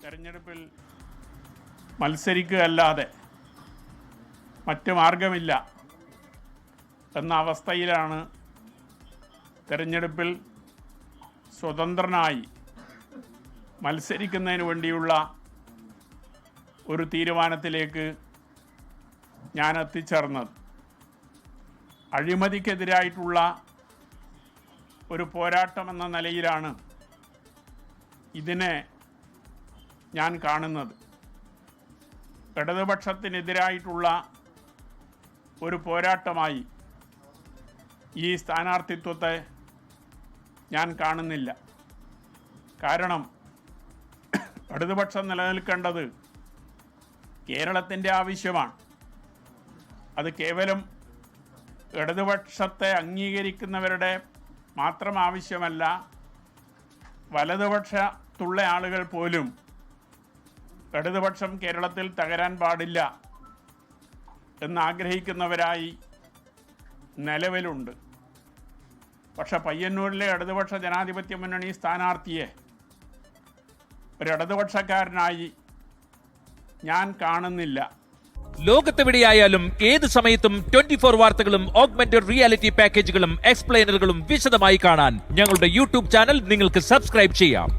തെരഞ്ഞെടുപ്പിൽ മത്സരിക്കുകയല്ലാതെ മറ്റ് മാർഗമില്ല എന്ന അവസ്ഥയിലാണ് തെരഞ്ഞെടുപ്പിൽ സ്വതന്ത്രനായി മത്സരിക്കുന്നതിന് വേണ്ടിയുള്ള ഒരു തീരുമാനത്തിലേക്ക് ഞാൻ എത്തിച്ചേർന്നത്. അഴിമതിക്കെതിരായിട്ടുള്ള ഒരു പോരാട്ടം എന്ന നിലയിലാണ് ഇതിനെ ഞാൻ കാണുന്നത്. ഇടതുപക്ഷത്തിനെതിരായിട്ടുള്ള ഒരു പോരാട്ടമായി ഈ സ്ഥാനാർത്ഥിത്വത്തെ ഞാൻ കാണുന്നില്ല. കാരണം ഇടതുപക്ഷം നിലനിൽക്കേണ്ടത് കേരളത്തിൻ്റെ ആവശ്യമാണ്. അത് കേവലം ഇടതുപക്ഷത്തെ അംഗീകരിക്കുന്നവരുടെ മാത്രം ആവശ്യമല്ല, വലതുപക്ഷത്തുള്ള ആളുകൾ പോലും ഇടതുപക്ഷം കേരളത്തിൽ തകരാൻ പാടില്ല എന്നാഗ്രഹിക്കുന്നവരായി നിലവിലുണ്ട്. പക്ഷെ പയ്യന്നൂരിലെ ഇടതുപക്ഷ ജനാധിപത്യ മുന്നണി സ്ഥാനാർത്ഥിയെ ഒരു ഇടതുപക്ഷക്കാരനായി ഞാൻ കാണുന്നില്ല. ലോകത്തെവിടെയായാലും ഏത് സമയത്തും 24 വാർത്തകളും ഓഗ്മെന്റഡ് റിയാലിറ്റി പാക്കേജുകളും എക്സ്പ്ലെയിനറുകളും വിശദമായി കാണാൻ ഞങ്ങളുടെ യൂട്യൂബ് ചാനൽ നിങ്ങൾക്ക് സബ്സ്ക്രൈബ് ചെയ്യാം.